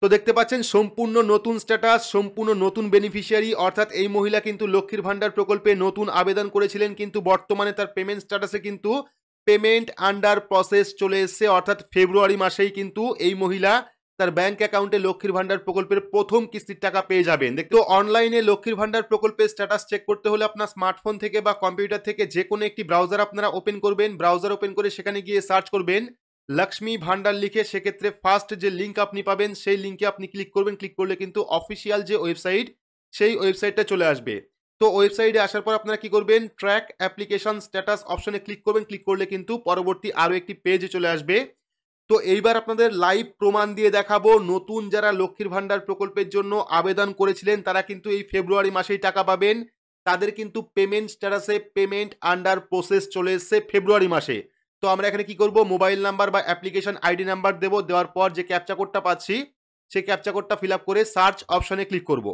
তো দেখতে পাচ্ছেন সম্পূর্ণ নতুন স্ট্যাটাস, সম্পূর্ণ নতুন বেনিফিশিয়ারি, অর্থাৎ এই মহিলা কিন্তু লক্ষ্মীর ভান্ডার প্রকল্পে নতুন আবেদন করেছিলেন, কিন্তু বর্তমানে তার পেমেন্ট স্ট্যাটাসে কিন্তু পেমেন্ট আন্ডার প্রসেস চলে এসছে, অর্থাৎ ফেব্রুয়ারি মাসেই কিন্তু এই মহিলা তার ব্যাংক অ্যাকাউন্টে লক্ষ্মীর ভান্ডার প্রকল্পের প্রথম কিস্তির টাকা পেয়ে যাবেন। দেখতে অনলাইনে লক্ষ্মীর ভান্ডার প্রকল্পের স্ট্যাটাস চেক করতে হলে আপনার স্মার্টফোন থেকে বা কম্পিউটার থেকে যে কোনো একটি ব্রাউজার আপনারা ওপেন করবেন। ব্রাউজার ওপেন করে সেখানে গিয়ে সার্চ করবেন লক্ষ্মী ভান্ডার লিখে। সেক্ষেত্রে ফার্স্ট যে লিঙ্ক আপনি পাবেন সেই লিঙ্কে আপনি ক্লিক করবেন। ক্লিক করলে কিন্তু অফিসিয়াল যে ওয়েবসাইট সেই ওয়েবসাইটটা চলে আসবে। তো ওয়েবসাইটে আসার পর আপনারা কি করবেন, ট্র্যাক অ্যাপ্লিকেশন স্ট্যাটাস অপশনে ক্লিক করবেন। ক্লিক করলে কিন্তু পরবর্তী আরও একটি পেজে চলে আসবে। তো এইবার আপনাদের লাইভ প্রমাণ দিয়ে দেখাবো নতুন যারা লক্ষ্মীর ভান্ডার প্রকল্পের জন্য আবেদন করেছিলেন তারা কিন্তু এই ফেব্রুয়ারি মাসেই টাকা পাবেন। তাদের কিন্তু পেমেন্ট স্ট্যাটাসে পেমেন্ট আন্ডার প্রসেস চলে এসছে ফেব্রুয়ারি মাসে। তো আমরা এখানে কি করব, মোবাইল নাম্বার বা অ্যাপ্লিকেশন আইডি নাম্বার দেবো। দেওয়ার পর যে ক্যাপচা কোডটা পাচ্ছি সেই ক্যাপচা কোডটা ফিল আপ করে সার্চ অপশনে ক্লিক করব।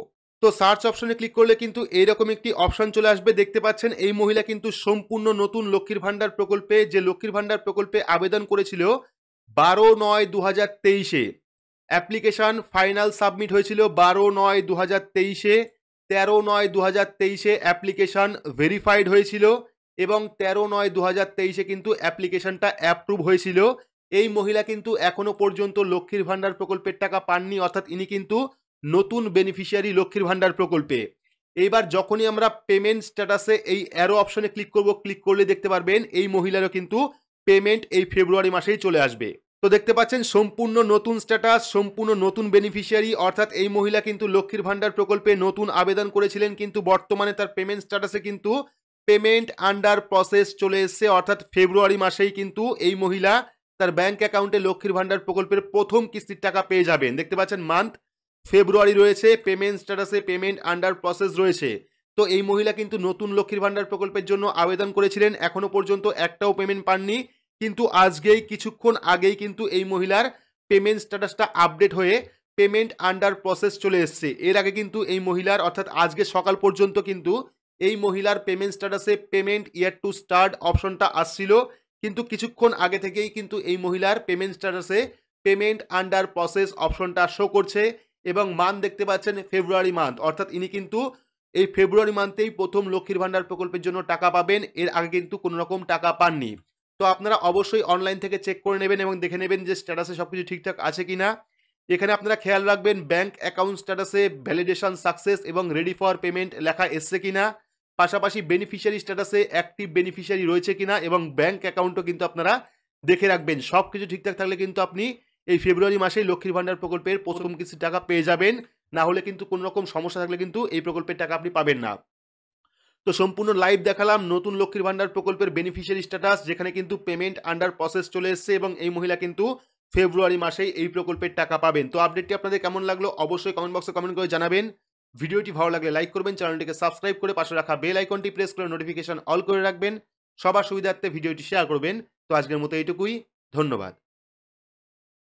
তো সার্চ অপশনে ক্লিক করলে কিন্তু এইরকম একটি অপশন চলে আসবে। দেখতে পাচ্ছেন এই মহিলা কিন্তু সম্পূর্ণ নতুন লক্ষ্মীর ভান্ডার প্রকল্পে, যে লক্ষ্মীর ভান্ডার প্রকল্পে আবেদন করেছিল 12/9/2023 অ্যাপ্লিকেশন ফাইনাল সাবমিট হয়েছিল 12/9/2023, 13/9/2023 অ্যাপ্লিকেশন ভেরিফাইড হয়েছিল এবং 13/9/2023 কিন্তু অ্যাপ্লিকেশনটা অ্যাপ্রুভ হয়েছিল। এই মহিলা কিন্তু এখনো পর্যন্ত লক্ষ্মীর ভান্ডার প্রকল্পের টাকা পাননি, অর্থাৎ ইনি কিন্তু নতুন বেনিফিশিয়ারি লক্ষ্মীর ভান্ডার প্রকল্পে। এইবার যখনই আমরা পেমেন্ট স্ট্যাটাসে এই অ্যারো অপশনে ক্লিক করব, ক্লিক করলে দেখতে পারবেন এই মহিলারও কিন্তু পেমেন্ট এই ফেব্রুয়ারি মাসেই চলে আসবে। তো দেখতে পাচ্ছেন সম্পূর্ণ নতুন স্ট্যাটাস, সম্পূর্ণ নতুন বেনিফিশিয়ারি, অর্থাৎ এই মহিলা কিন্তু লক্ষ্মীর ভান্ডার প্রকল্পে নতুন আবেদন করেছিলেন, কিন্তু বর্তমানে তার পেমেন্ট স্ট্যাটাসে কিন্তু পেমেন্ট আন্ডার প্রসেস চলে এসছে, অর্থাৎ ফেব্রুয়ারি মাসেই কিন্তু এই মহিলা তার ব্যাংক অ্যাকাউন্টে লক্ষ্মীর ভান্ডার প্রকল্পের প্রথম কিস্তির টাকা পেয়ে যাবেন। দেখতে পাচ্ছেন মান্থ ফেব্রুয়ারি রয়েছে, পেমেন্ট স্ট্যাটাসে পেমেন্ট আন্ডার প্রসেস রয়েছে। তো এই মহিলা কিন্তু নতুন লক্ষ্মীর ভান্ডার প্রকল্পের জন্য আবেদন করেছিলেন, এখনো পর্যন্ত একটাও পেমেন্ট পাননি, কিন্তু আজকেই কিছুক্ষণ আগেই কিন্তু এই মহিলার পেমেন্ট স্ট্যাটাসটা আপডেট হয়ে পেমেন্ট আন্ডার প্রসেস চলে এসছে। এর আগে কিন্তু এই মহিলার, অর্থাৎ আজকে সকাল পর্যন্ত কিন্তু এই মহিলার পেমেন্ট স্ট্যাটাসে পেমেন্ট ইয়ার টু স্টার্ট অপশনটা আসছিল, কিন্তু কিছুক্ষণ আগে থেকেই কিন্তু এই মহিলার পেমেন্ট স্ট্যাটাসে পেমেন্ট আন্ডার প্রসেস অপশনটা শো করছে এবং মান দেখতে পাচ্ছেন ফেব্রুয়ারি মান্থ, অর্থাৎ ইনি কিন্তু এই ফেব্রুয়ারি মান্থেই প্রথম লক্ষ্মীর ভান্ডার প্রকল্পের জন্য টাকা পাবেন। এর আগে কিন্তু কোনো রকম টাকা পাননি। তো আপনারা অবশ্যই অনলাইন থেকে চেক করে নেবেন এবং দেখে নেবেন যে স্ট্যাটাসে সব কিছু ঠিকঠাক আছে কিনা। এখানে আপনারা খেয়াল রাখবেন ব্যাংক অ্যাকাউন্ট স্ট্যাটাসে ভ্যালিডেশন সাকসেস এবং রেডি ফর পেমেন্ট লেখা এসছে কিনা, পাশাপাশি বেনিফিশিয়ারি স্ট্যাটাসে অ্যাক্টিভ বেনিফিশিয়ারি রয়েছে কিনা এবং ব্যাংক অ্যাকাউন্টও কিন্তু আপনারা দেখে রাখবেন। সব কিছু ঠিকঠাক থাকলে কিন্তু আপনি এই ফেব্রুয়ারি মাসেই লক্ষ্মীর ভান্ডার প্রকল্পের প্রথম কিস্তির টাকা পেয়ে যাবেন। না হলে কিন্তু কোনো রকম সমস্যা থাকলে কিন্তু এই প্রকল্পের টাকা আপনি পাবেন না। তো সম্পূর্ণ লাইভ দেখালাম নতুন লক্ষ্মীর ভান্ডার প্রকল্পের বেনিফিশিয়ারি স্ট্যাটাস, যেখানে কিন্তু পেমেন্ট আন্ডার প্রসেস চলে এসছে এবং এই মহিলা কিন্তু ফেব্রুয়ারি মাসেই এই প্রকল্পের টাকা পাবেন। তো আপডেটটি আপনাদের কেমন লাগলো অবশ্যই কমেন্ট বক্সে কমেন্ট করে জানাবেন। ভিডিওটি ভালো লাগলে লাইক করবেন, চ্যানেলটিকে সাবস্ক্রাইব করে পাশে রাখা বেল আইকনটি প্রেস করে নোটিফিকেশন অল করে রাখবেন। সবার সুবিধার্থে ভিডিওটি শেয়ার করবেন। তো আজকের মতো এইটুকুই, ধন্যবাদ।